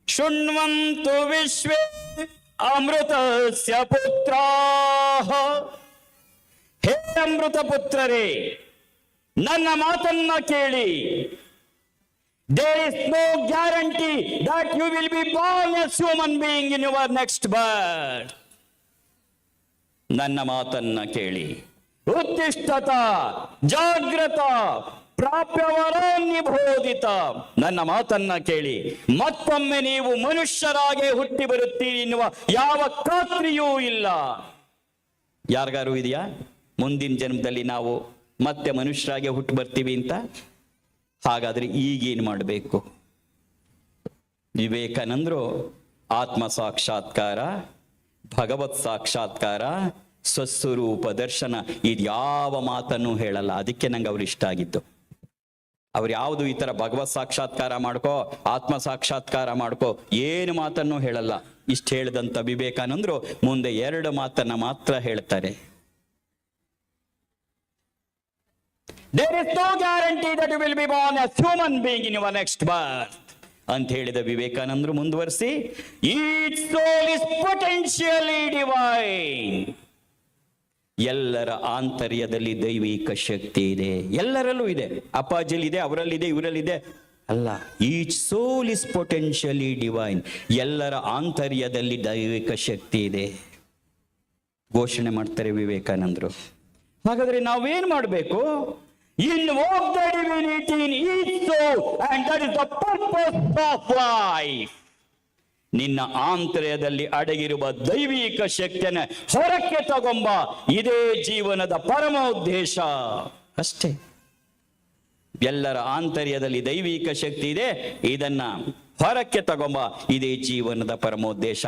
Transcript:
ಶೃಣ್ವಂತು ವಿಶ್ವೇ ಅಮೃತಸ್ಯ ಪುತ್ರಾಃ. ಹೇ ಅಮೃತ ಪುತ್ರರೇ, ನನ್ನ ಮಾತನ್ನ ಕೇಳಿ. There is no guarantee that you will be born as human being in your next birth. ನನ್ನ ಮಾತನ್ನ ಕೇಳಿ. ಉತ್ತಿಷ್ಠತ ಜಾಗ್ರತ ಪ್ರಾಪ್ಯವರಾನ್ಯಬೋಧಿತ. ನನ್ನ ಮಾತನ್ನ ಕೇಳಿ. ಮತ್ತೊಮ್ಮೆ ನೀವು ಮನುಷ್ಯರಾಗೆ ಹುಟ್ಟಿ ಬರುತ್ತೀರಿ ಎನ್ನುವ ಯಾವ ಖಾತ್ರಿಯೂ ಇಲ್ಲ. ಯಾರಿಗಾರು ಇದೆಯಾ ಮುಂದಿನ ಜನ್ಮದಲ್ಲಿ ನಾವು ಮತ್ತೆ ಮನುಷ್ಯರಾಗೆ ಹುಟ್ಟಿ ಬರ್ತೀವಿ ಅಂತ? ಹಾಗಾದ್ರೆ ಈಗೇನು ಮಾಡಬೇಕು? ವಿವೇಕಾನಂದರು ಆತ್ಮ ಸಾಕ್ಷಾತ್ಕಾರ, ಭಗವತ್ ಸಾಕ್ಷಾತ್ಕಾರ, ಸ್ವಸ್ವರೂಪ ದರ್ಶನ ಇದ್ಯಾವ ಮಾತನ್ನು ಹೇಳಲ್ಲ. ಅದಕ್ಕೆ ನಂಗೆ ಅವ್ರು ಇಷ್ಟ ಆಗಿತ್ತು. ಅವ್ರು ಯಾವುದು ಈ ತರ ಭಗವತ್ ಸಾಕ್ಷಾತ್ಕಾರ ಮಾಡ್ಕೋ, ಆತ್ಮ ಸಾಕ್ಷಾತ್ಕಾರ ಮಾಡ್ಕೋ, ಏನು ಮಾತನ್ನು ಹೇಳಲ್ಲ. ಇಷ್ಟು ಹೇಳಿದಂತ ವಿವೇಕಾನಂದರು ಮುಂದೆ 2 ಮಾತನ್ನ ಮಾತ್ರ ಹೇಳ್ತಾರೆ. There is no guarantee that you will be born as human being in your next birth ಅಂತ ಹೇಳಿದ ವಿವೇಕಾನಂದರು ಮುಂದುವರಿಸಿ, each soul is potentially divine. ಎಲ್ಲರ ಆಂತರ್ಯದಲ್ಲಿ ದೈವಿಕ ಶಕ್ತಿ ಇದೆ. ಎಲ್ಲರಲ್ಲೂ ಇದೆ. ಅಪ್ಪಾಜಿಲಿದೆ, ಅವರಲ್ಲಿದೆ, ಇವರಲ್ಲಿದೆ ಅಲ್ಲ. Each soul is potentially divine. ಎಲ್ಲರ ಆಂತರ್ಯದಲ್ಲಿ ದೈವಿಕ ಶಕ್ತಿ ಇದೆ ಘೋಷಣೆ ಮಾಡ್ತಾರೆ ವಿವೇಕಾನಂದರು. ಹಾಗಾದ್ರೆ ನಾವೇನ್ ಮಾಡಬೇಕು? Invoke the divinity in each soul, and that is the purpose of life. ನಿನ್ನ ಆಂತರ್ಯದಲ್ಲಿ ಅಡಗಿರುವ ದೈವಿಕ ಶಕ್ತಿಯನ್ನು ಹೊರಕ್ಕೆ ತಗೊಂಬ. ಇದೇ ಜೀವನದ ಪರಮ ಉದ್ದೇಶ ಅಷ್ಟೇ. ಎಲ್ಲರ ಆಂತರ್ಯದಲ್ಲಿ ದೈವಿಕ ಶಕ್ತಿ ಇದೆ, ಇದನ್ನ ಹೊರಕ್ಕೆ ತಗೊಂಬ. ಇದೇ ಜೀವನದ ಪರಮೋದ್ದೇಶ.